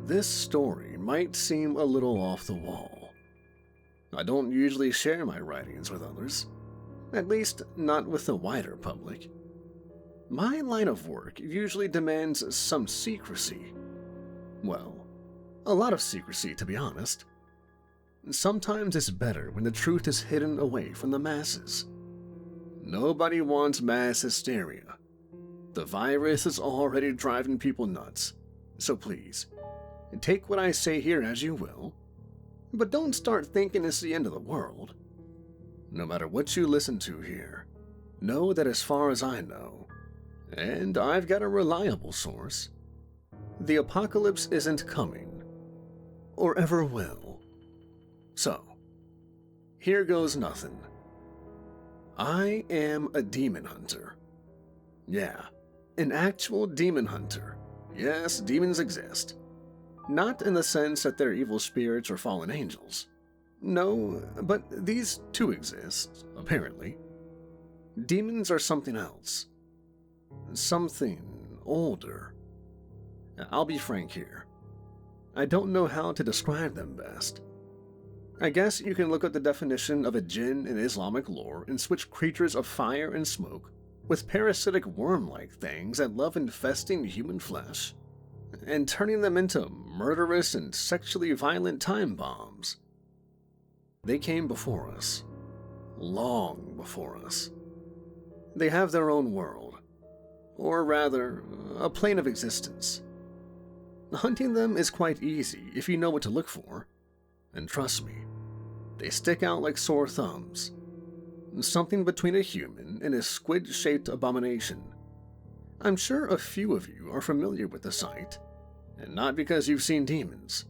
this story might seem a little off the wall. I don't usually share my writings with others, at least not with the wider public. My line of work usually demands some secrecy. Well, a lot of secrecy, to be honest. Sometimes it's better when the truth is hidden away from the masses. Nobody wants mass hysteria. The virus is already driving people nuts, so please, take what I say here as you will, but don't start thinking it's the end of the world. No matter what you listen to here, know that as far as I know, and I've got a reliable source, the apocalypse isn't coming, or ever will. So, here goes nothing. I am a demon hunter. Yeah, an actual demon hunter. Yes, demons exist. Not in the sense that they're evil spirits or fallen angels. No, but these too exist, apparently. Demons are something else. Something older. I'll be frank here. I don't know how to describe them best. I guess you can look up the definition of a jinn in Islamic lore and switch creatures of fire and smoke with parasitic worm-like things that love infesting human flesh and turning them into murderous and sexually violent time bombs. They came before us. Long before us. They have their own world. Or rather, a plane of existence. Hunting them is quite easy if you know what to look for. And trust me, they stick out like sore thumbs. Something between a human and a squid-shaped abomination. I'm sure a few of you are familiar with the sight, and not because you've seen demons.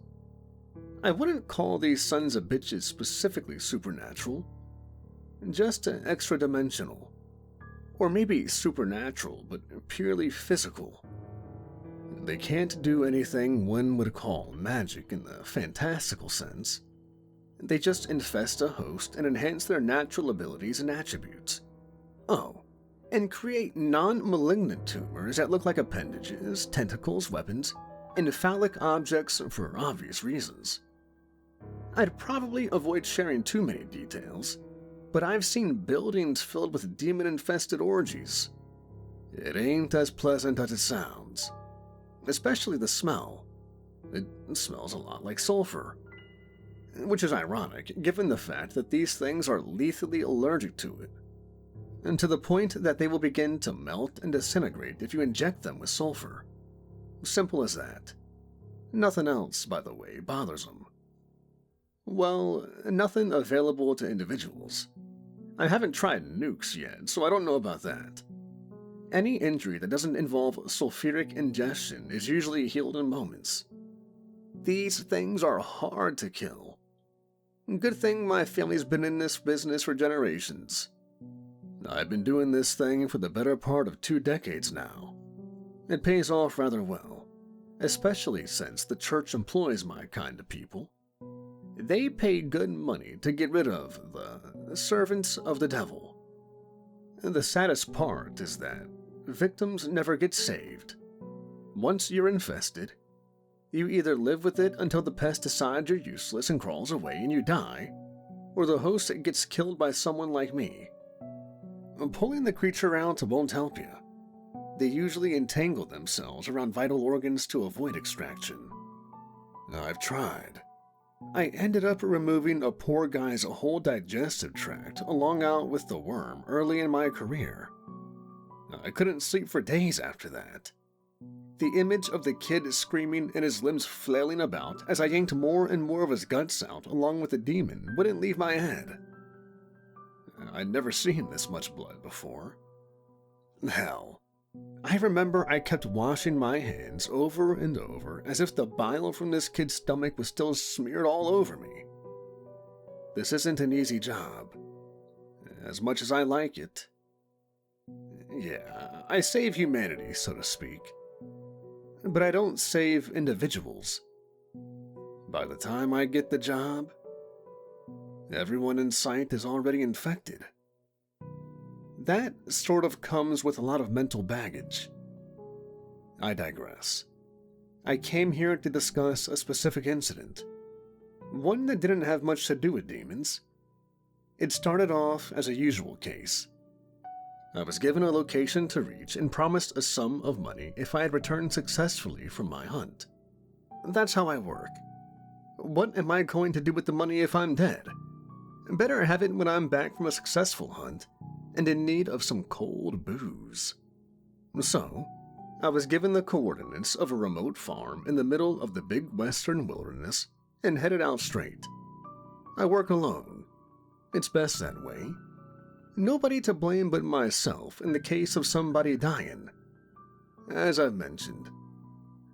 I wouldn't call these sons of bitches specifically supernatural, just extra-dimensional. Or maybe supernatural, but purely physical. They can't do anything one would call magic in the fantastical sense. They just infest a host and enhance their natural abilities and attributes. Oh, and create non-malignant tumors that look like appendages, tentacles, weapons, and phallic objects for obvious reasons. I'd probably avoid sharing too many details, but I've seen buildings filled with demon-infested orgies. It ain't as pleasant as it sounds. Especially the smell. It smells a lot like sulfur. Which is ironic, given the fact that these things are lethally allergic to it. And to the point that they will begin to melt and disintegrate if you inject them with sulfur. Simple as that. Nothing else, by the way, bothers them. Well, nothing available to individuals. I haven't tried nukes yet, so I don't know about that. Any injury that doesn't involve sulfuric ingestion is usually healed in moments. These things are hard to kill. Good thing my family's been in this business for generations. I've been doing this thing for the better part of 2 decades now. It pays off rather well, especially since the church employs my kind of people. They pay good money to get rid of the servants of the devil. The saddest part is that victims never get saved. Once you're infested, you either live with it until the pest decides you're useless and crawls away and you die, or the host gets killed by someone like me. Pulling the creature out won't help you. They usually entangle themselves around vital organs to avoid extraction. I've tried. I ended up removing a poor guy's whole digestive tract along out with the worm early in my career. I couldn't sleep for days after that. The image of the kid screaming and his limbs flailing about as I yanked more and more of his guts out along with the demon wouldn't leave my head. I'd never seen this much blood before. Hell, I remember I kept washing my hands over and over as if the bile from this kid's stomach was still smeared all over me. This isn't an easy job, as much as I like it. Yeah, I save humanity, so to speak. But I don't save individuals. By the time I get the job, everyone in sight is already infected. That sort of comes with a lot of mental baggage. I digress. I came here to discuss a specific incident. One that didn't have much to do with demons. It started off as a usual case. I was given a location to reach and promised a sum of money if I had returned successfully from my hunt. That's how I work. What am I going to do with the money if I'm dead? Better have it when I'm back from a successful hunt and in need of some cold booze. So, I was given the coordinates of a remote farm in the middle of the big western wilderness and headed out straight. I work alone. It's best that way. Nobody to blame but myself in the case of somebody dying. As I've mentioned,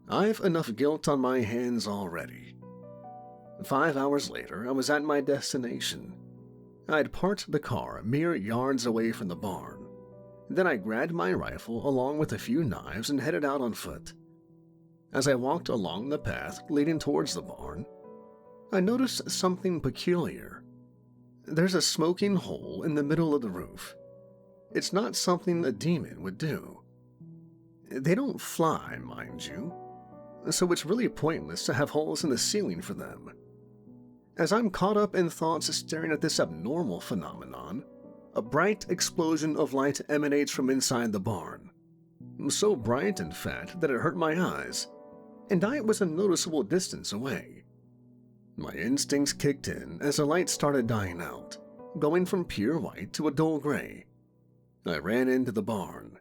I've enough guilt on my hands already. 5 hours later, I was at my destination. I'd parked the car mere yards away from the barn. Then I grabbed my rifle along with a few knives and headed out on foot. As I walked along the path leading towards the barn, I noticed something peculiar. There's a smoking hole in the middle of the roof. It's not something a demon would do. They don't fly, mind you, so it's really pointless to have holes in the ceiling for them. As I'm caught up in thoughts staring at this abnormal phenomenon, a bright explosion of light emanates from inside the barn. So bright, in fact, that it hurt my eyes, and I was a noticeable distance away. My instincts kicked in as the light started dying out, going from pure white to a dull gray. I ran into the barn.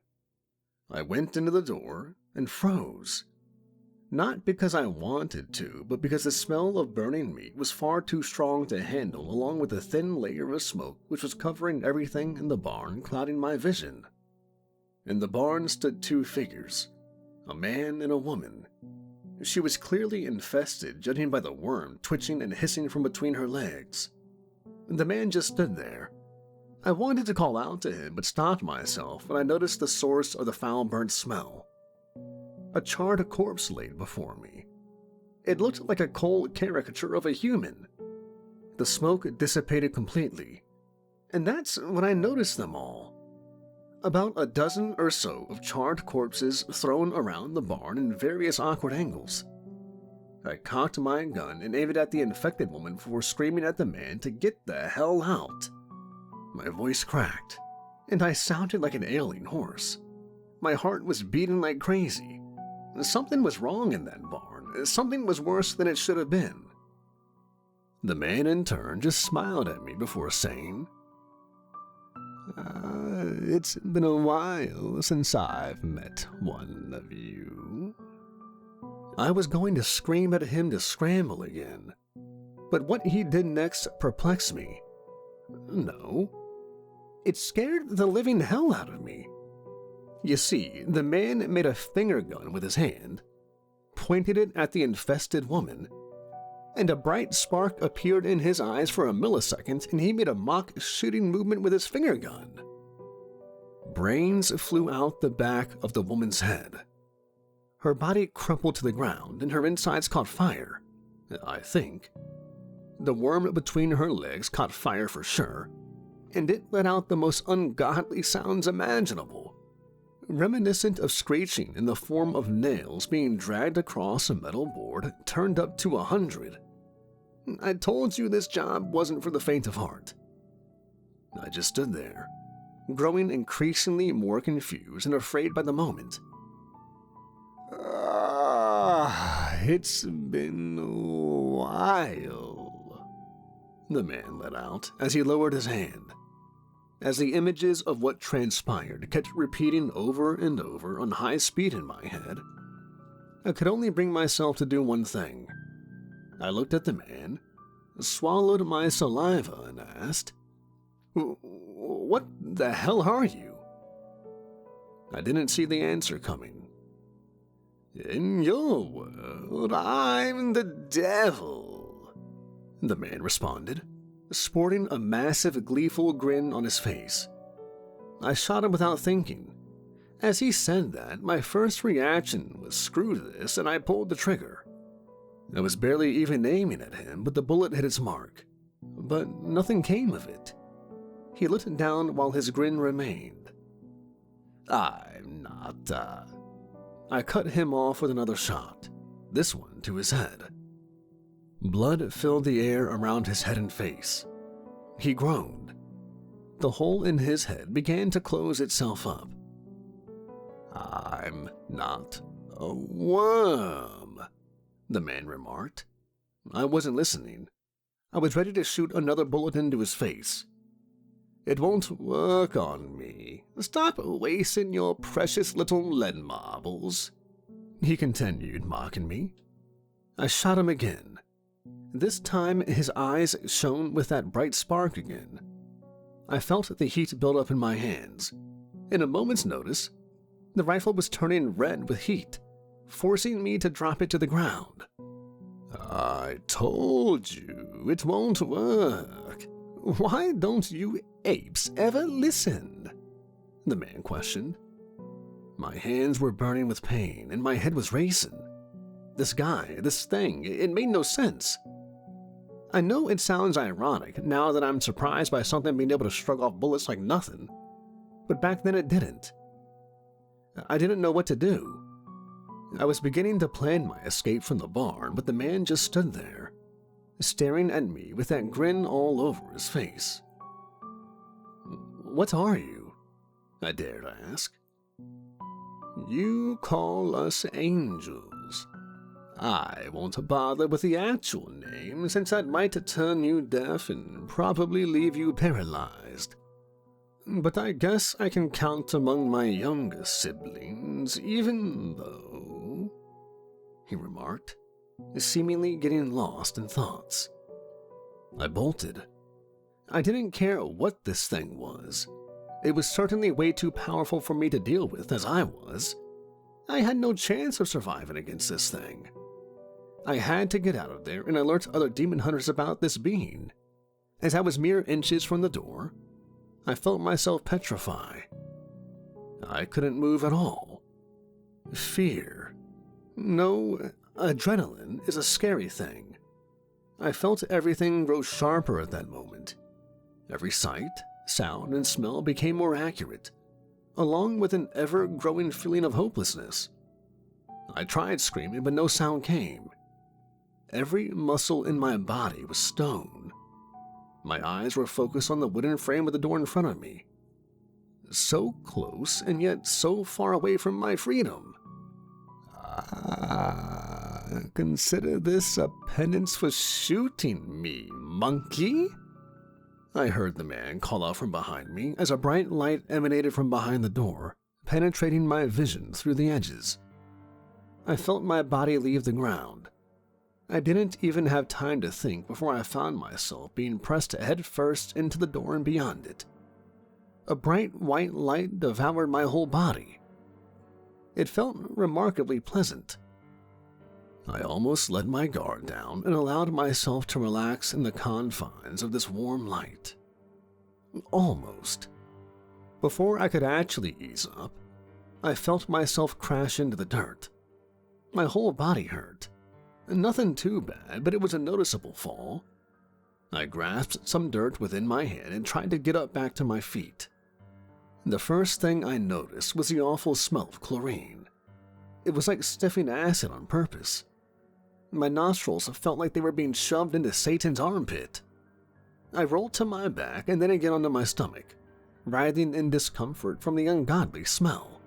I went into the door and froze. Not because I wanted to, but because the smell of burning meat was far too strong to handle, along with a thin layer of smoke which was covering everything in the barn, clouding my vision. In the barn stood two figures, a man and a woman. She was clearly infested, judging by the worm twitching and hissing from between her legs. The man just stood there. I wanted to call out to him, but stopped myself when I noticed the source of the foul burnt smell. A charred corpse laid before me. It looked like a cold caricature of a human. The smoke dissipated completely, and that's when I noticed them all. About a dozen or so of charred corpses thrown around the barn in various awkward angles. I cocked my gun and aimed it at the infected woman before screaming at the man to get the hell out. My voice cracked, and I sounded like an ailing horse. My heart was beating like crazy. Something was wrong in that barn. Something was worse than it should have been. The man in turn just smiled at me before saying, "It's been a while since I've met one of you." I was going to scream at him to scramble again, but what he did next perplexed me. No, it scared the living hell out of me. You see, the man made a finger gun with his hand, pointed it at the infested woman, and a bright spark appeared in his eyes for a millisecond, and he made a mock shooting movement with his finger gun. Brains flew out the back of the woman's head. Her body crumpled to the ground, and her insides caught fire, I think. The worm between her legs caught fire for sure, and it let out the most ungodly sounds imaginable, reminiscent of screeching in the form of nails being dragged across a metal board turned up to 100. I told you this job wasn't for the faint of heart. I just stood there, growing increasingly more confused and afraid by the moment. It's been a while, the man let out as he lowered his hand. As the images of what transpired kept repeating over and over on high speed in my head, I could only bring myself to do one thing. I looked at the man, swallowed my saliva, and asked, "What the hell are you?" I didn't see the answer coming. "In your world, I'm the devil," the man responded, sporting a massive, gleeful grin on his face. I shot him without thinking. As he said that, my first reaction was screw this, and I pulled the trigger. I was barely even aiming at him, but the bullet hit its mark. But nothing came of it. He looked down while his grin remained. "I'm not, I cut him off with another shot. this one to his head. Blood filled the air around his head and face. He groaned. The hole in his head began to close itself up. "I'm not a worm," the man remarked. I wasn't listening. I was ready to shoot another bullet into his face. "It won't work on me. Stop wasting your precious little lead marbles," he continued, mocking me. I shot him again. This time his eyes shone with that bright spark again. I felt the heat build up in my hands. In a moment's notice, the rifle was turning red with heat, forcing me to drop it to the ground. "I told you it won't work. Why don't you apes ever listen?" the man questioned. My hands were burning with pain and my head was racing. This guy, this thing, it made no sense. I know it sounds ironic now that I'm surprised by something being able to shrug off bullets like nothing, but back then it didn't. I didn't know what to do. I was beginning to plan my escape from the barn, but the man just stood there, staring at me with that grin all over his face. "What are you?" I dared ask. "You call us angels. I won't bother with the actual name, since that might turn you deaf and probably leave you paralyzed. But I guess I can count among my younger siblings, even though," he remarked, seemingly getting lost in thoughts. I bolted. I didn't care what this thing was. It was certainly way too powerful for me to deal with as I was. I had no chance of surviving against this thing. I had to get out of there and alert other demon hunters about this being. As I was mere inches from the door, I felt myself petrify. I couldn't move at all. Fear. No, adrenaline is a scary thing. I felt everything grow sharper at that moment. Every sight, sound, and smell became more accurate, along with an ever-growing feeling of hopelessness. I tried screaming, but no sound came. Every muscle in my body was stone. My eyes were focused on the wooden frame of the door in front of me. So close and yet so far away from my freedom. Consider this a penance for shooting me, monkey," I heard the man call out from behind me as a bright light emanated from behind the door, penetrating my vision through the edges. I felt my body leave the ground. I didn't even have time to think before I found myself being pressed head first into the door and beyond it. A bright white light devoured my whole body. It felt remarkably pleasant. I almost let my guard down and allowed myself to relax in the confines of this warm light. Almost. Before I could actually ease up, I felt myself crash into the dirt. My whole body hurt. Nothing too bad, but it was a noticeable fall. I grasped some dirt within my hand and tried to get up back to my feet. The first thing I noticed was the awful smell of chlorine. It was like sniffing acid on purpose. My nostrils felt like they were being shoved into Satan's armpit. I rolled to my back and then again onto my stomach, writhing in discomfort from the ungodly smell.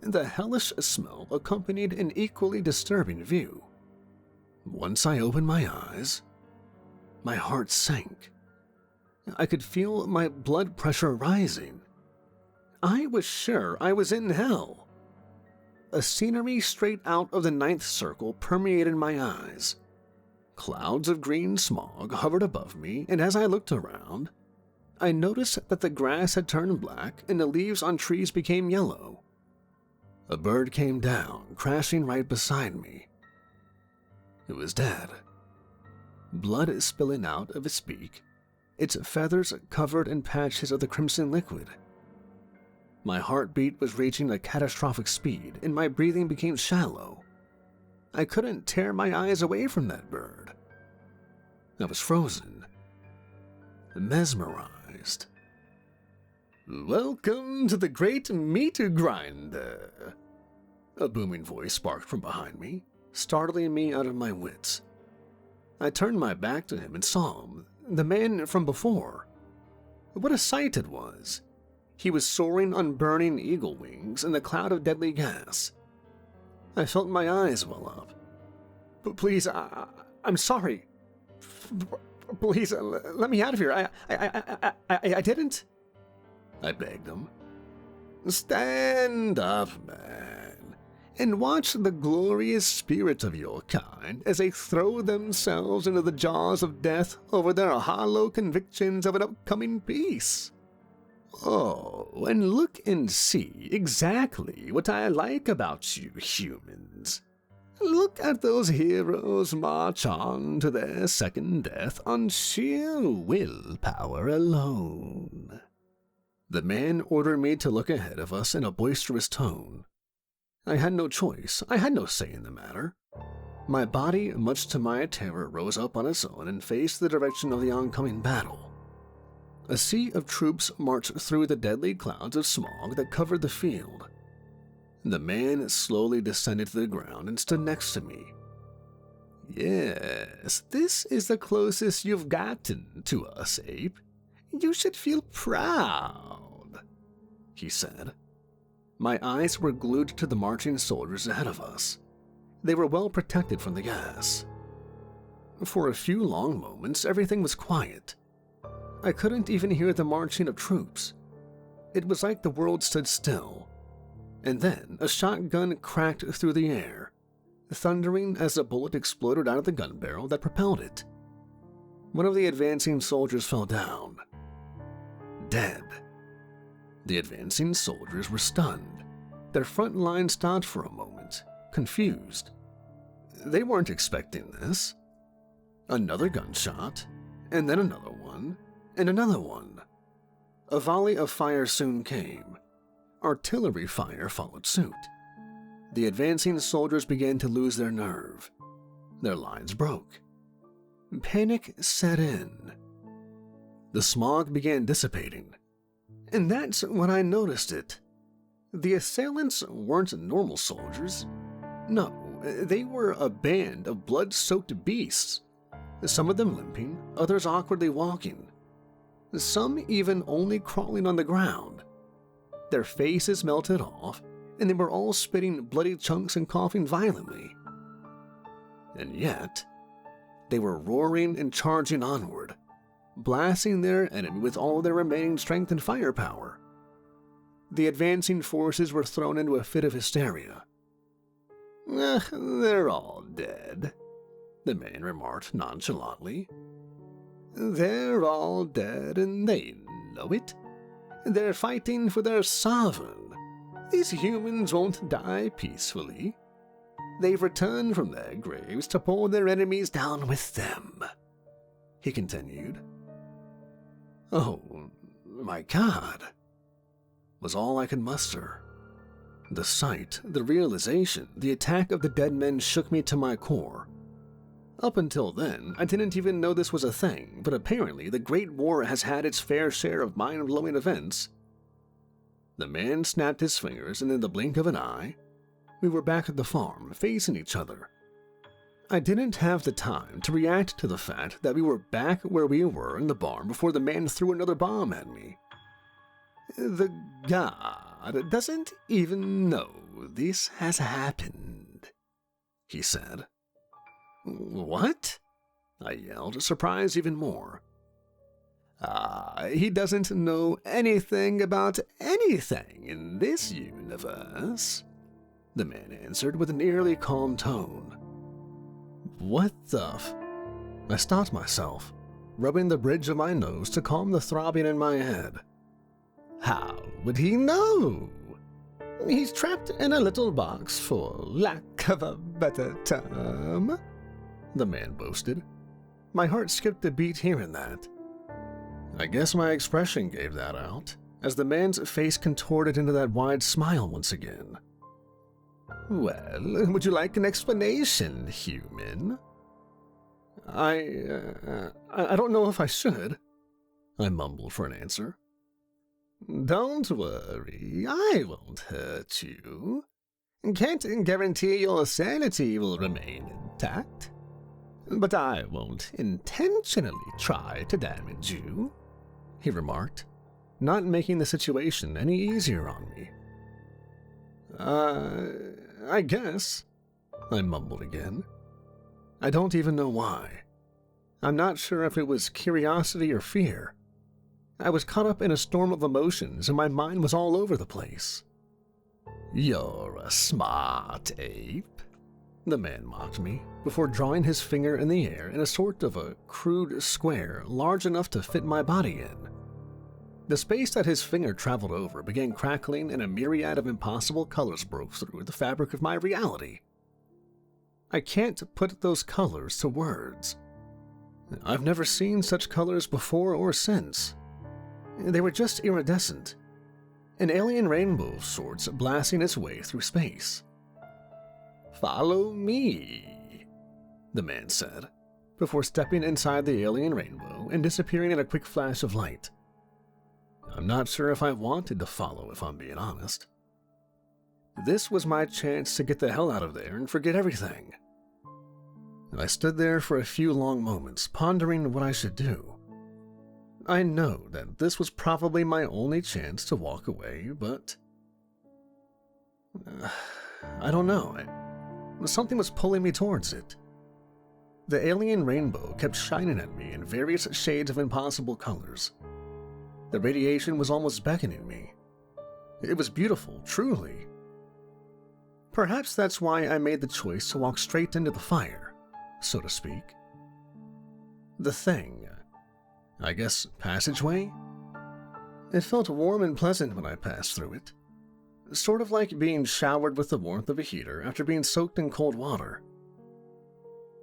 The hellish smell accompanied an equally disturbing view. Once I opened my eyes, my heart sank. I could feel my blood pressure rising. I was sure I was in hell. A scenery straight out of the ninth circle permeated my eyes. Clouds of green smog hovered above me, and as I looked around, I noticed that the grass had turned black and the leaves on trees became yellow. A bird came down, crashing right beside me. It was dead. Blood spilling out of its beak, its feathers covered in patches of the crimson liquid. My heartbeat was reaching a catastrophic speed, and my breathing became shallow. I couldn't tear my eyes away from that bird. I was frozen, mesmerized. "Welcome to the great meat grinder," a booming voice sparked from behind me. startling me out of my wits. I turned my back to him and saw him, the man from before. What a sight it was! He was soaring on burning eagle wings in the cloud of deadly gas. I felt my eyes well up. But please, I'm sorry. Please, let me out of here. I didn't. I begged him. Stand up, man, and watch the glorious spirits of your kind as they throw themselves into the jaws of death over their hollow convictions of an upcoming peace. Oh, and look and see exactly what I like about you humans. Look at those heroes march on to their second death on sheer willpower alone. The man ordered me to look ahead of us in a boisterous tone. I had no choice. I had no say in the matter. My body, much to my terror, rose up on its own and faced the direction of the oncoming battle. A sea of troops marched through the deadly clouds of smog that covered the field. The man slowly descended to the ground and stood next to me. Yes, this is the closest you've gotten to us, Ape. You should feel proud, he said. My eyes were glued to the marching soldiers ahead of us. They were well protected from the gas. For a few long moments, everything was quiet. I couldn't even hear the marching of troops. It was like the world stood still. And then a shotgun cracked through the air, thundering as a bullet exploded out of the gun barrel that propelled it. One of the advancing soldiers fell down. Dead. The advancing soldiers were stunned. Their front line stopped for a moment, confused. They weren't expecting this. Another gunshot, and then another one, and another one. A volley of fire soon came. Artillery fire followed suit. The advancing soldiers began to lose their nerve. Their lines broke. Panic set in. The smog began dissipating. And that's when I noticed it. The assailants weren't normal soldiers. No, they were a band of blood-soaked beasts. Some of them limping, others awkwardly walking. Some even only crawling on the ground. Their faces melted off, and they were all spitting bloody chunks and coughing violently. And yet, they were roaring and charging onward, blasting their enemy with all their remaining strength and firepower. The advancing forces were thrown into a fit of hysteria. They're all dead, the man remarked nonchalantly. They're all dead and they know it. They're fighting for their sovereign. These humans won't die peacefully. They've returned from their graves to pull their enemies down with them, he continued. Oh, my God, was all I could muster. The sight, the realization, the attack of the dead men shook me to my core. Up until then, I didn't even know this was a thing, but apparently the Great War has had its fair share of mind-blowing events. The man snapped his fingers, and in the blink of an eye, we were back at the farm, facing each other. I didn't have the time to react to the fact that we were back where we were in the barn before the man threw another bomb at me. The God doesn't even know this has happened, he said. What? I yelled, surprised even more. He doesn't know anything about anything in this universe, the man answered with an eerily calm tone. What the I stopped myself, rubbing the bridge of my nose to calm the throbbing in my head. How would he know? He's trapped in a little box, for lack of a better term, the man boasted. My heart skipped a beat hearing that. I guess my expression gave that out, as the man's face contorted into that wide smile once again. Well, would you like an explanation, human? I don't know if I should, I mumbled for an answer. Don't worry, I won't hurt you. Can't guarantee your sanity will remain intact, but I won't intentionally try to damage you," he remarked, not making the situation any easier on me. I guess," I mumbled again. I don't even know why. I'm not sure if it was curiosity or fear. I was caught up in a storm of emotions and my mind was all over the place. "You're a smart ape," the man mocked me, before drawing his finger in the air in a sort of a crude square large enough to fit my body in. The space that his finger traveled over began crackling and a myriad of impossible colors broke through the fabric of my reality. I can't put those colors to words. I've never seen such colors before or since. They were just iridescent, an alien rainbow of sorts blasting its way through space. "Follow me," the man said, before stepping inside the alien rainbow and disappearing in a quick flash of light. I'm not sure if I wanted to follow, if I'm being honest. This was my chance to get the hell out of there and forget everything. I stood there for a few long moments, pondering what I should do. I know that this was probably my only chance to walk away, but I don't know. Something was pulling me towards it. The alien rainbow kept shining at me in various shades of impossible colors. The radiation was almost beckoning me. It was beautiful, truly. Perhaps that's why I made the choice to walk straight into the fire, so to speak. The thing, I guess passageway? It felt warm and pleasant when I passed through it. Sort of like being showered with the warmth of a heater after being soaked in cold water.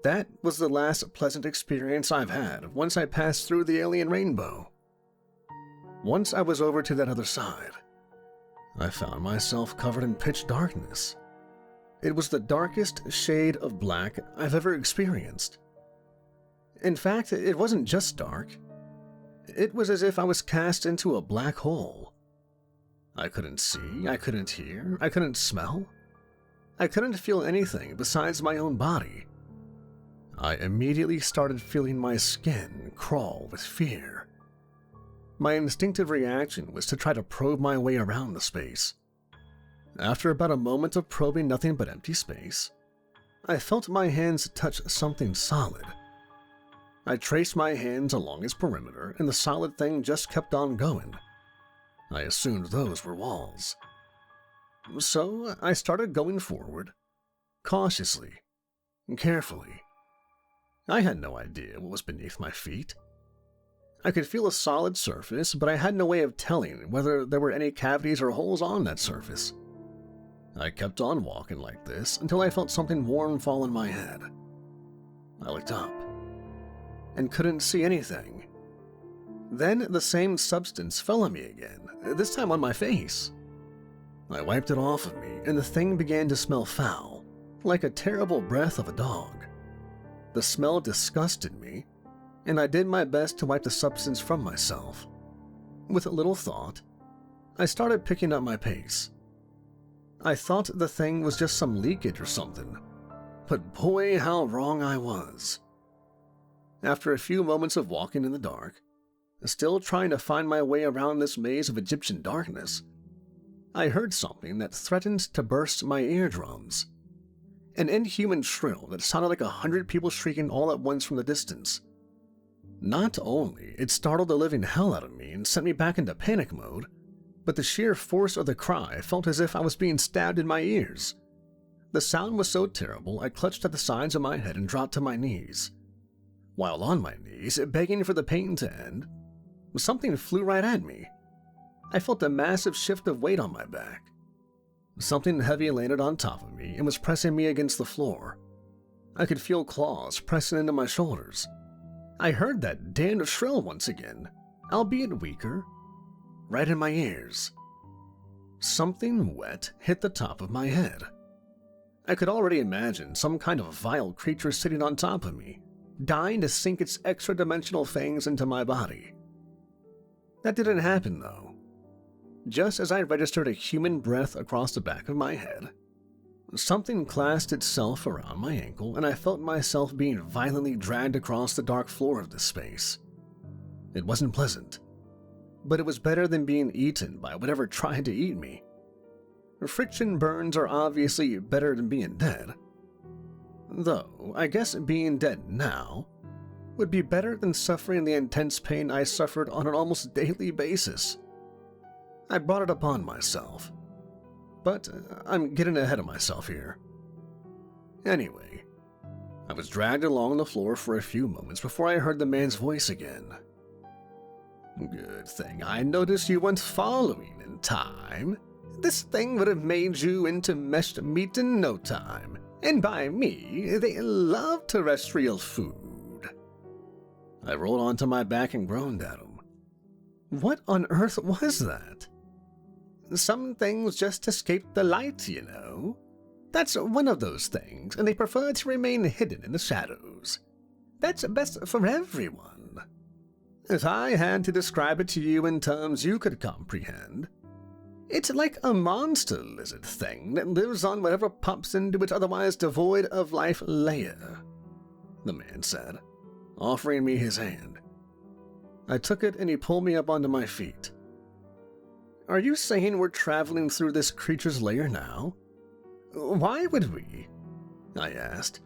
That was the last pleasant experience I've had once I passed through the alien rainbow. Once I was over to that other side, I found myself covered in pitch darkness. It was the darkest shade of black I've ever experienced. In fact, it wasn't just dark. It was as if I was cast into a black hole. I couldn't see, I couldn't hear, I couldn't smell. I couldn't feel anything besides my own body. I immediately started feeling my skin crawl with fear. My instinctive reaction was to try to probe my way around the space. After about a moment of probing nothing but empty space, I felt my hands touch something solid. I traced my hands along its perimeter, and the solid thing just kept on going. I assumed those were walls. So I started going forward, cautiously, carefully. I had no idea what was beneath my feet. I could feel a solid surface, but I had no way of telling whether there were any cavities or holes on that surface. I kept on walking like this until I felt something warm fall on my head. I looked up and couldn't see anything. Then the same substance fell on me again, this time on my face. I wiped it off of me, and the thing began to smell foul, like a terrible breath of a dog. The smell disgusted me, and I did my best to wipe the substance from myself. With little thought, I started picking up my pace. I thought the thing was just some leakage or something, but boy, how wrong I was. After a few moments of walking in the dark, still trying to find my way around this maze of Egyptian darkness, I heard something that threatened to burst my eardrums. An inhuman shrill that sounded like 100 people shrieking all at once from the distance. Not only it startled the living hell out of me and sent me back into panic mode, but the sheer force of the cry felt as if I was being stabbed in my ears. The sound was so terrible I clutched at the sides of my head and dropped to my knees. While on my knees, begging for the pain to end, something flew right at me. I felt a massive shift of weight on my back. Something heavy landed on top of me and was pressing me against the floor. I could feel claws pressing into my shoulders. I heard that damned shrill once again, albeit weaker, right in my ears. Something wet hit the top of my head. I could already imagine some kind of vile creature sitting on top of me, dying to sink its extra-dimensional fangs into my body. That didn't happen, though. Just as I registered a human breath across the back of my head, Something clasped itself around my ankle, and I felt myself being violently dragged across the dark floor of this space. It wasn't pleasant, but it was better than being eaten by whatever tried to eat me. Friction burns are obviously better than being dead. Though, I guess being dead now would be better than suffering the intense pain I suffered on an almost daily basis. I brought it upon myself. But I'm getting ahead of myself here. Anyway, I was dragged along the floor for a few moments before I heard the man's voice again. Good thing I noticed you weren't following in time. This thing would have made you into meshed meat in no time. And by me, they love terrestrial food. I rolled onto my back and groaned at him. What on earth was that? Some things just escape the light, you know. That's one of those things, and they prefer to remain hidden in the shadows. That's best for everyone. If I had to describe it to you in terms you could comprehend, it's like a monster lizard thing that lives on whatever pops into its otherwise devoid of life layer, the man said, offering me his hand. I took it and he pulled me up onto my feet. Are you saying we're traveling through this creature's lair now? Why would we? I asked,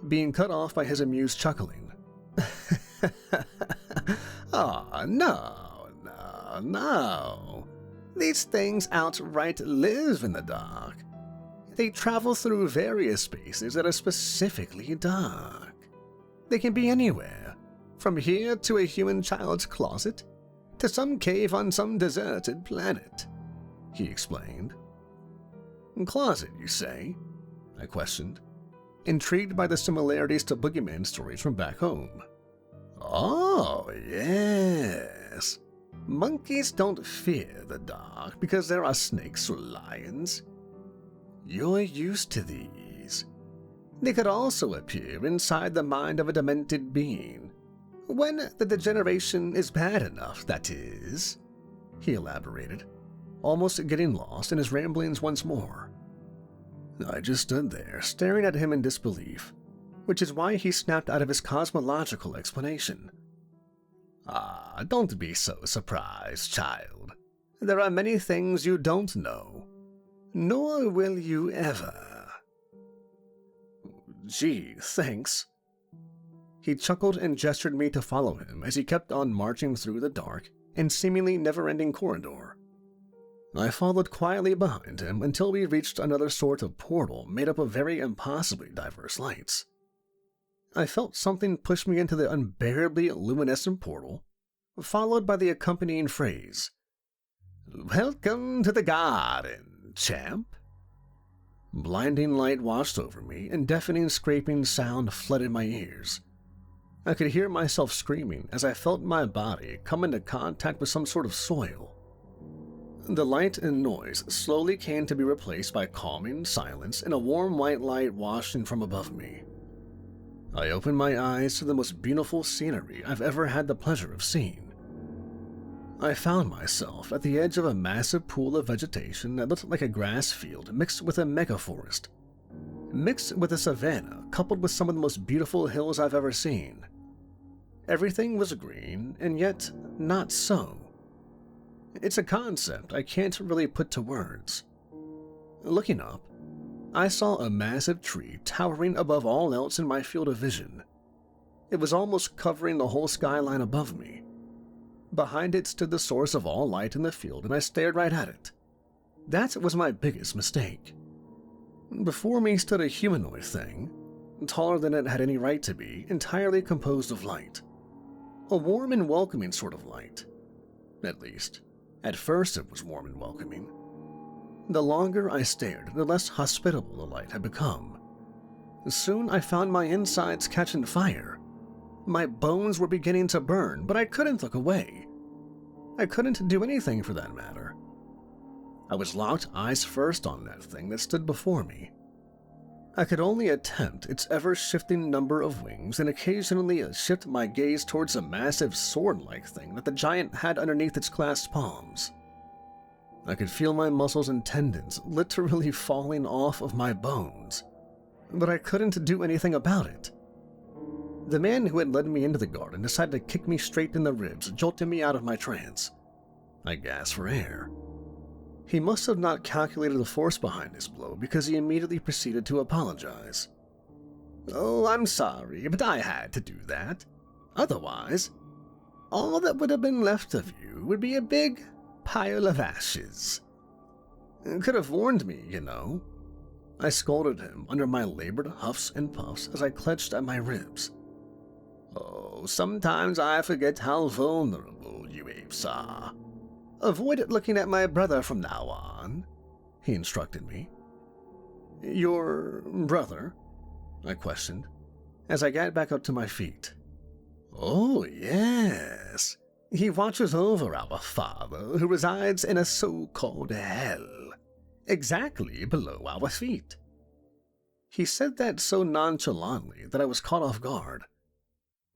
being cut off by his amused chuckling. Oh, no. These things outright live in the dark. They travel through various spaces that are specifically dark. They can be anywhere, from here to a human child's closet, to some cave on some deserted planet, he explained. Closet, you say? I questioned, intrigued by the similarities to boogeyman stories from back home. Oh, yes. Monkeys don't fear the dark because there are snakes or lions. You're used to these. They could also appear inside the mind of a demented being. When the degeneration is bad enough, that is, he elaborated, almost getting lost in his ramblings once more. I just stood there, staring at him in disbelief, which is why he snapped out of his cosmological explanation. Ah, don't be so surprised, child. There are many things you don't know, nor will you ever. Gee, thanks. He chuckled and gestured me to follow him as he kept on marching through the dark and seemingly never-ending corridor. I followed quietly behind him until we reached another sort of portal made up of very impossibly diverse lights. I felt something push me into the unbearably luminescent portal, followed by the accompanying phrase, "Welcome to the garden, champ." Blinding light washed over me, and deafening scraping sound flooded my ears. I could hear myself screaming as I felt my body come into contact with some sort of soil. The light and noise slowly came to be replaced by calming silence and a warm white light washing from above me. I opened my eyes to the most beautiful scenery I've ever had the pleasure of seeing. I found myself at the edge of a massive pool of vegetation that looked like a grass field mixed with a megaforest, mixed with a savanna coupled with some of the most beautiful hills I've ever seen. Everything was green, and yet not so. It's a concept I can't really put to words. Looking up, I saw a massive tree towering above all else in my field of vision. It was almost covering the whole skyline above me. Behind it stood the source of all light in the field, and I stared right at it. That was my biggest mistake. Before me stood a humanoid thing, taller than it had any right to be, entirely composed of light. A warm and welcoming sort of light. At least, at first it was warm and welcoming. The longer I stared, the less hospitable the light had become. Soon I found my insides catching fire. My bones were beginning to burn, but I couldn't look away. I couldn't do anything for that matter. I was locked eyes first on that thing that stood before me. I could only attempt its ever-shifting number of wings and occasionally shift my gaze towards a massive sword-like thing that the giant had underneath its clasped palms. I could feel my muscles and tendons literally falling off of my bones, but I couldn't do anything about it. The man who had led me into the garden decided to kick me straight in the ribs, jolting me out of my trance. I gasped for air. He must have not calculated the force behind his blow because he immediately proceeded to apologize. "Oh, I'm sorry, but I had to do that. Otherwise, all that would have been left of you would be a big pile of ashes. Could have warned me, you know." I scolded him under my labored huffs and puffs as I clutched at my ribs. "Oh, sometimes I forget how vulnerable you apes are. Avoid looking at my brother from now on," he instructed me. "Your brother?" I questioned, as I got back up to my feet. "Oh, yes. He watches over our father, who resides in a so-called hell, exactly below our feet." He said that so nonchalantly that I was caught off guard.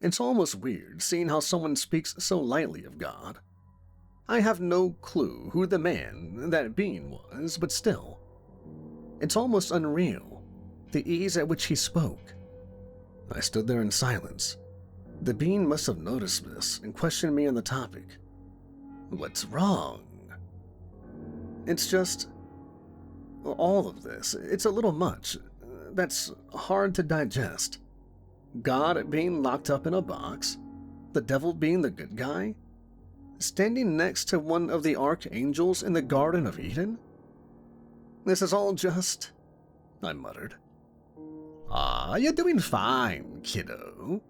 It's almost weird seeing how someone speaks so lightly of God. I have no clue who the man, that being was, but still. It's almost unreal, the ease at which he spoke. I stood there in silence. The being must have noticed this and questioned me on the topic. "What's wrong?" "It's just... all of this. It's a little much. That's hard to digest. God being locked up in a box, the devil being the good guy, standing next to one of the archangels in the Garden of Eden. This is all just..." I muttered. "Ah, you're doing fine, kiddo.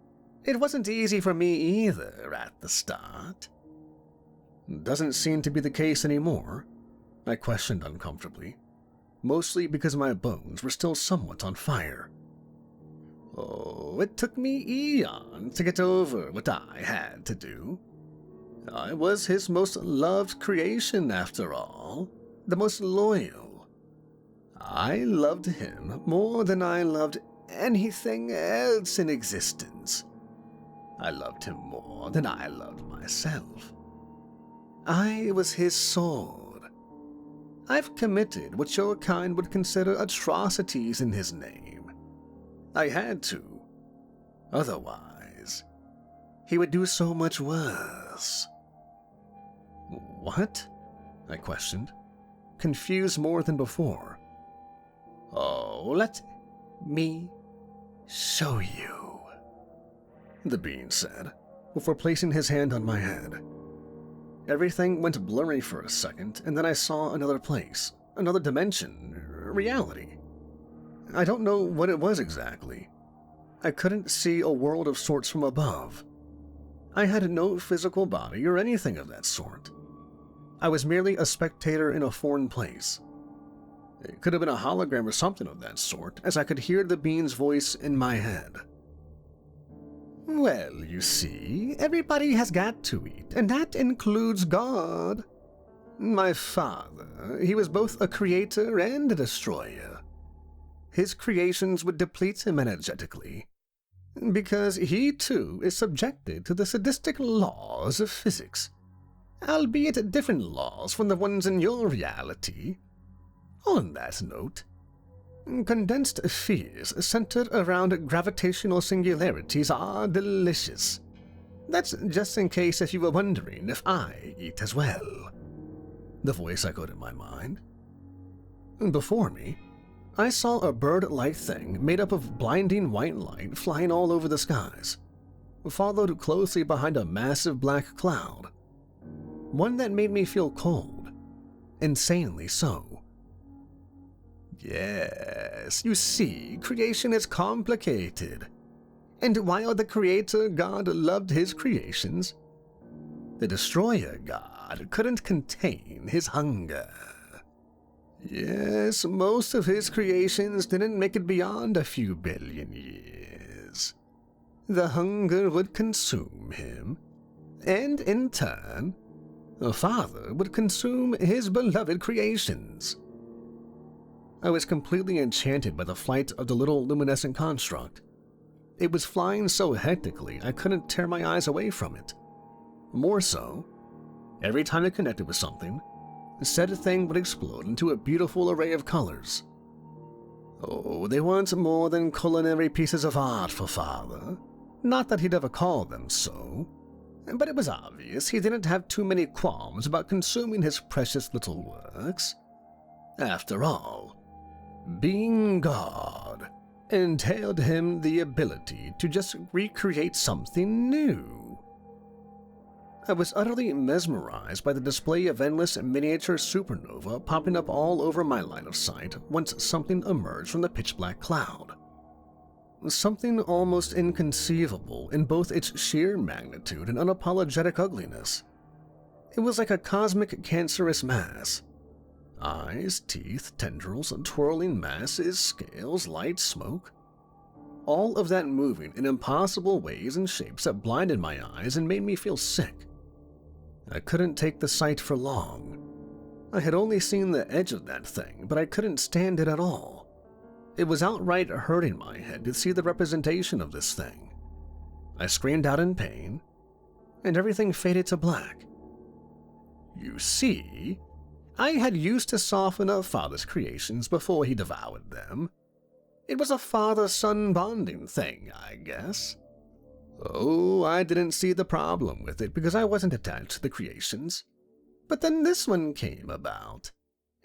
It wasn't easy for me either at the start." "Doesn't seem to be the case anymore," I questioned uncomfortably, mostly because my bones were still somewhat on fire. "Oh, it took me eons to get over what I had to do. I was his most loved creation, after all, the most loyal. I loved him more than I loved anything else in existence. I loved him more than I loved myself. I was his sword. I've committed what your kind would consider atrocities in his name. I had to. Otherwise, he would do so much worse." "What?" I questioned, confused more than before. "Oh, let me show you," the being said, before placing his hand on my head. Everything went blurry for a second, and then I saw another place, another dimension, reality. I don't know what it was exactly. I couldn't see a world of sorts from above. I had no physical body or anything of that sort. I was merely a spectator in a foreign place. It could have been a hologram or something of that sort, as I could hear the being's voice in my head. "Well, you see, everybody has got to eat, and that includes God. My father, he was both a creator and a destroyer. His creations would deplete him energetically, because he too is subjected to the sadistic laws of physics, albeit different laws from the ones in your reality. On that note, condensed spheres centered around gravitational singularities are delicious. That's just in case if you were wondering if I eat as well," the voice echoed in my mind. Before me, I saw a bird-like thing made up of blinding white light flying all over the skies, followed closely behind a massive black cloud. One that made me feel cold, insanely so. Yes, you see, creation is complicated. And while the Creator God loved his creations, the Destroyer God couldn't contain his hunger. Yes, most of his creations didn't make it beyond a few billion years. The hunger would consume him, and in turn, the Father would consume his beloved creations. I was completely enchanted by the flight of the little luminescent construct. It was flying so hectically I couldn't tear my eyes away from it. More so, every time it connected with something, said thing would explode into a beautiful array of colors. Oh, they weren't more than culinary pieces of art for father. Not that he'd ever call them so. But it was obvious he didn't have too many qualms about consuming his precious little works. After all, being God entailed him the ability to just recreate something new. I was utterly mesmerized by the display of endless miniature supernova popping up all over my line of sight once something emerged from the pitch-black cloud. Something almost inconceivable in both its sheer magnitude and unapologetic ugliness. It was like a cosmic cancerous mass. Eyes, teeth, tendrils, twirling masses, scales, light, smoke. All of that moving in impossible ways and shapes that blinded my eyes and made me feel sick. I couldn't take the sight for long. I had only seen the edge of that thing, but I couldn't stand it at all. It was outright hurting my head to see the representation of this thing. I screamed out in pain, and everything faded to black. You see, I had used to soften a father's creations before he devoured them. It was a father-son bonding thing, I guess. Oh, I didn't see the problem with it because I wasn't attached to the creations. But then this one came about,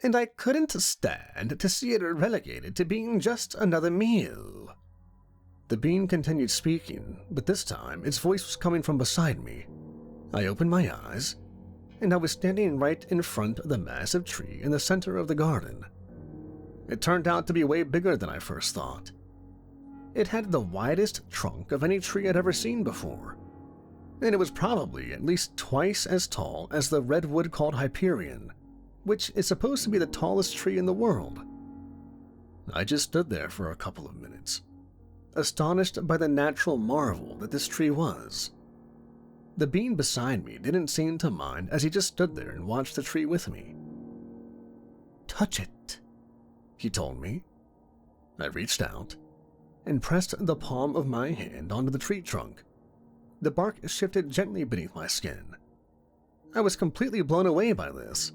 and I couldn't stand to see it relegated to being just another meal. The bean continued speaking, but this time its voice was coming from beside me. I opened my eyes, and I was standing right in front of the massive tree in the center of the garden. It turned out to be way bigger than I first thought. It had the widest trunk of any tree I'd ever seen before, and it was probably at least twice as tall as the redwood called Hyperion, which is supposed to be the tallest tree in the world. I just stood there for a couple of minutes, astonished by the natural marvel that this tree was. The bean beside me didn't seem to mind as he just stood there and watched the tree with me. "Touch it," he told me. I reached out and pressed the palm of my hand onto the tree trunk. The bark shifted gently beneath my skin. I was completely blown away by this,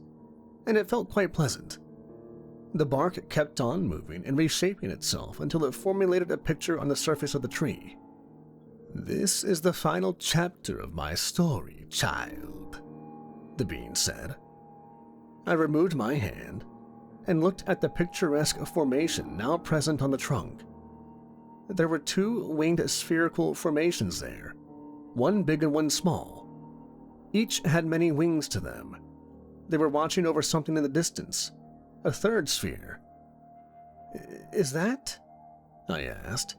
and it felt quite pleasant. The bark kept on moving and reshaping itself until it formulated a picture on the surface of the tree. "This is the final chapter of my story, child," the bean said. I removed my hand and looked at the picturesque formation now present on the trunk. There were two winged spherical formations there, one big and one small. Each had many wings to them. They were watching over something in the distance, a third sphere. "Is that?" I asked,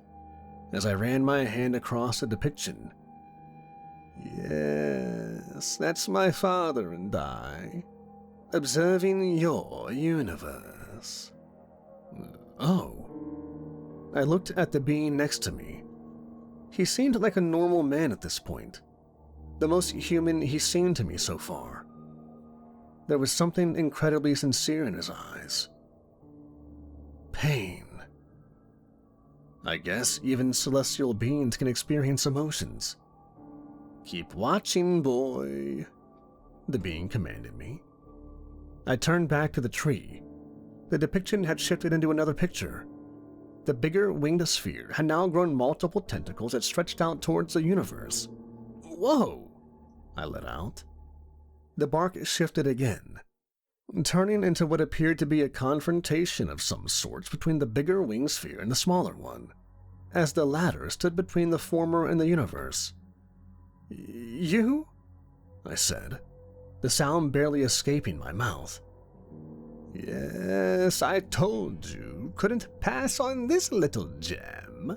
as I ran my hand across the depiction. "Yes, that's my father and I, observing your universe." "Oh." I looked at the being next to me. He seemed like a normal man at this point, the most human he's seemed to me so far. There was something incredibly sincere in his eyes. Pain. I guess even celestial beings can experience emotions. "Keep watching, boy," the being commanded me. I turned back to the tree. The depiction had shifted into another picture. The bigger winged sphere had now grown multiple tentacles that stretched out towards the universe. "Whoa!" I let out. The bark shifted again, turning into what appeared to be a confrontation of some sorts between the bigger winged sphere and the smaller one, as the latter stood between the former and the universe. "You?" I said, the sound barely escaping my mouth. "Yes, I told you, couldn't pass on this little gem.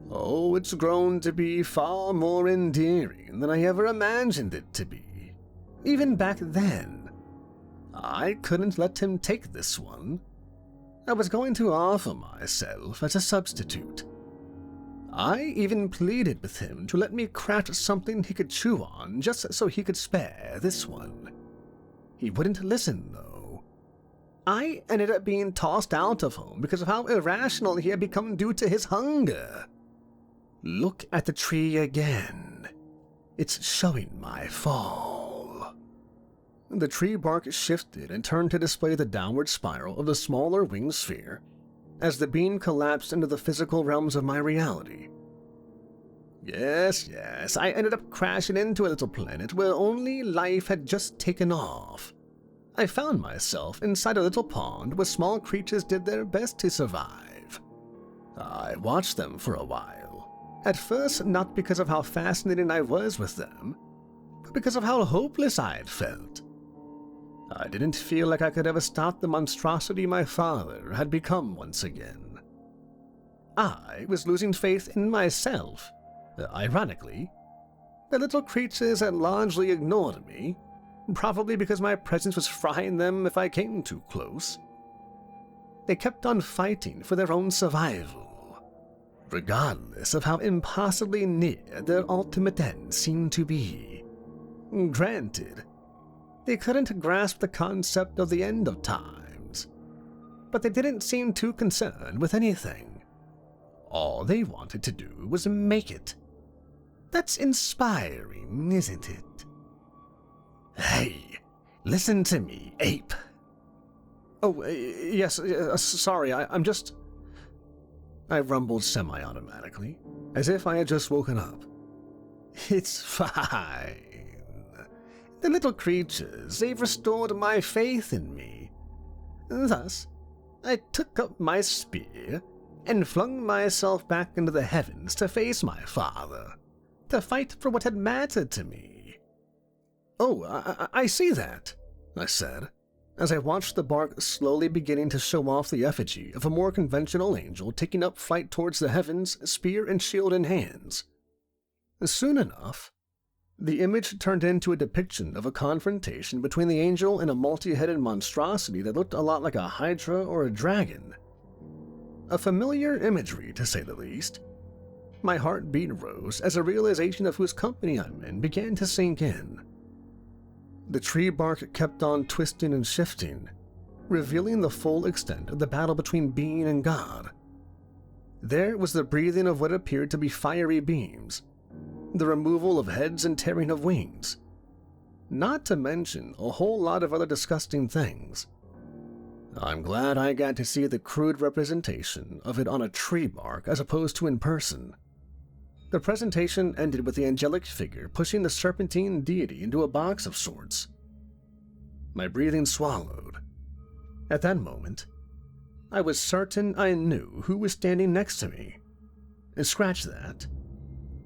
Oh, it's grown to be far more endearing than I ever imagined it to be. Even back then, I couldn't let him take this one. I was going to offer myself as a substitute. I even pleaded with him to let me craft something he could chew on just so he could spare this one. He wouldn't listen, though. I ended up being tossed out of home because of how irrational he had become due to his hunger. Look at the tree again. It's showing my fall." The tree bark shifted and turned to display the downward spiral of the smaller winged sphere as the being collapsed into the physical realms of my reality. Yes, I ended up crashing into a little planet where only life had just taken off. I found myself inside a little pond where small creatures did their best to survive. I watched them for a while, at first not because of how fascinating I was with them, but because of how hopeless I had felt. I didn't feel like I could ever stop the monstrosity my father had become once again. I was losing faith in myself. Ironically, the little creatures had largely ignored me, probably because my presence was frying them if I came too close. They kept on fighting for their own survival, regardless of how impossibly near their ultimate end seemed to be. Granted, they couldn't grasp the concept of the end of times, but they didn't seem too concerned with anything. All they wanted to do was make it. That's inspiring, isn't it? Hey, listen to me, ape. Oh, yes, sorry, I'm just... I rumbled semi-automatically, as if I had just woken up. It's fine. The little creatures, they've restored my faith in me. Thus, I took up my spear and flung myself back into the heavens to face my father, to fight for what had mattered to me. Oh, I see that, I said, as I watched the bark slowly beginning to show off the effigy of a more conventional angel taking up flight towards the heavens, spear and shield in hands. Soon enough, the image turned into a depiction of a confrontation between the angel and a multi-headed monstrosity that looked a lot like a hydra or a dragon. A familiar imagery, to say the least. My heartbeat rose as a realization of whose company I'm in began to sink in. The tree bark kept on twisting and shifting, revealing the full extent of the battle between being and God. There was the breathing of what appeared to be fiery beams, the removal of heads and tearing of wings, not to mention a whole lot of other disgusting things. I'm glad I got to see the crude representation of it on a tree bark as opposed to in person. The presentation ended with the angelic figure pushing the serpentine deity into a box of sorts. My breathing swallowed. At that moment, I was certain I knew who was standing next to me. And scratch that.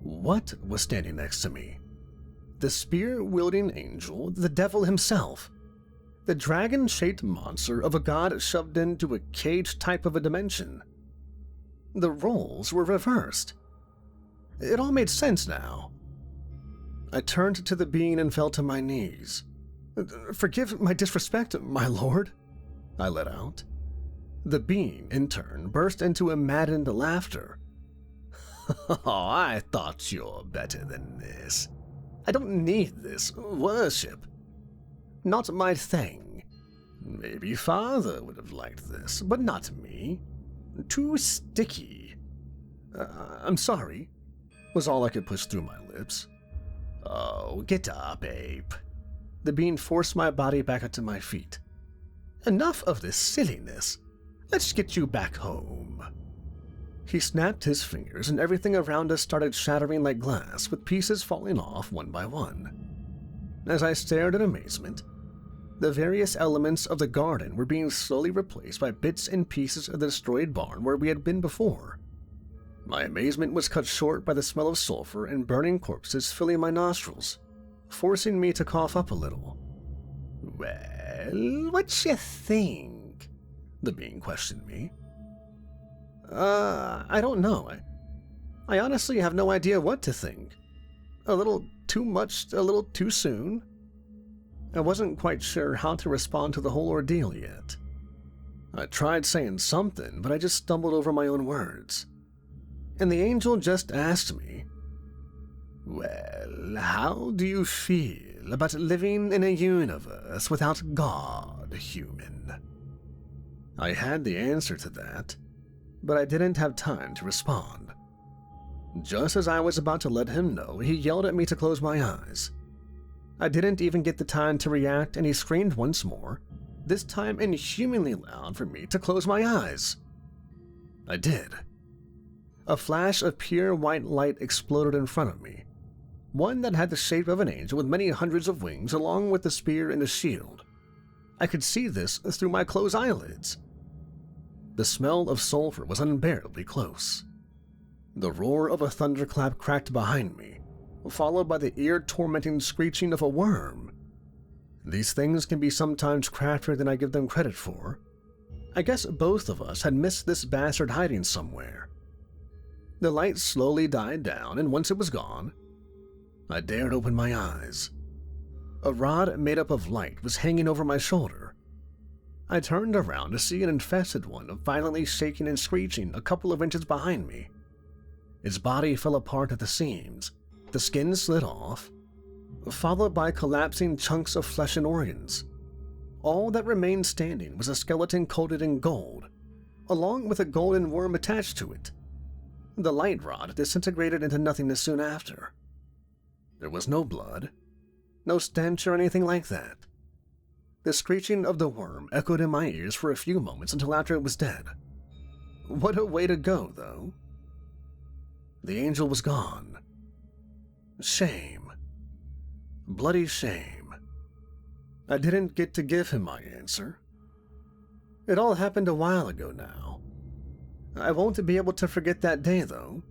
What was standing next to me? The spear-wielding angel, the devil himself. The dragon-shaped monster of a god shoved into a cage type of a dimension. The roles were reversed. It all made sense now. I turned to the being and fell to my knees. "Forgive my disrespect, my lord," I let out. The being, in turn, burst into a maddened laughter. "Oh, I thought you're better than this. I don't need this worship. Not my thing. Maybe father would have liked this, but not me. Too sticky. I'm sorry," was all I could push through my lips. "Oh, get up, ape." The being forced my body back onto my feet. "Enough of this silliness. Let's get you back home." He snapped his fingers and everything around us started shattering like glass, with pieces falling off one by one. As I stared in amazement, the various elements of the garden were being slowly replaced by bits and pieces of the destroyed barn where we had been before. My amazement was cut short by the smell of sulfur and burning corpses filling my nostrils, forcing me to cough up a little. "Well, what you think?" the being questioned me. I don't know. I honestly have no idea what to think. A little too much, a little too soon. I wasn't quite sure how to respond to the whole ordeal yet. I tried saying something, but I just stumbled over my own words. And the angel just asked me, "Well, how do you feel about living in a universe without God, human?" I had the answer to that, but I didn't have time to respond. Just as I was about to let him know, he yelled at me to close my eyes. I didn't even get the time to react and he screamed once more, this time inhumanly loud for me to close my eyes. I did. A flash of pure white light exploded in front of me, one that had the shape of an angel with many hundreds of wings along with the spear and the shield. I could see this through my closed eyelids. The smell of sulfur was unbearably close. The roar of a thunderclap cracked behind me, followed by the ear-tormenting screeching of a worm. These things can be sometimes craftier than I give them credit for. I guess both of us had missed this bastard hiding somewhere. The light slowly died down, and once it was gone, I dared open my eyes. A rod made up of light was hanging over my shoulder. I turned around to see an infested one violently shaking and screeching a couple of inches behind me. Its body fell apart at the seams, the skin slid off, followed by collapsing chunks of flesh and organs. All that remained standing was a skeleton coated in gold, along with a golden worm attached to it. The light rod disintegrated into nothingness soon after. There was no blood, no stench or anything like that. The screeching of the worm echoed in my ears for a few moments until after it was dead. What a way to go, though. The angel was gone. Shame. Bloody shame. I didn't get to give him my answer. It all happened a while ago now. I won't be able to forget that day, though,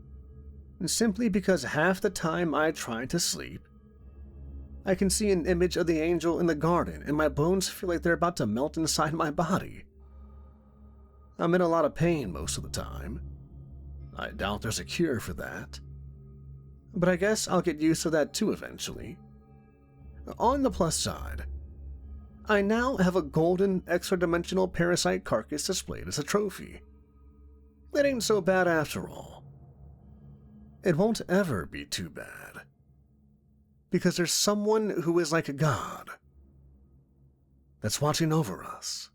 simply because half the time I try to sleep, I can see an image of the angel in the garden and my bones feel like they're about to melt inside my body. I'm in a lot of pain most of the time. I doubt there's a cure for that. But I guess I'll get used to that too eventually. On the plus side, I now have a golden extra-dimensional parasite carcass displayed as a trophy. It ain't so bad after all. It won't ever be too bad. Because there's someone who is like a god that's watching over us.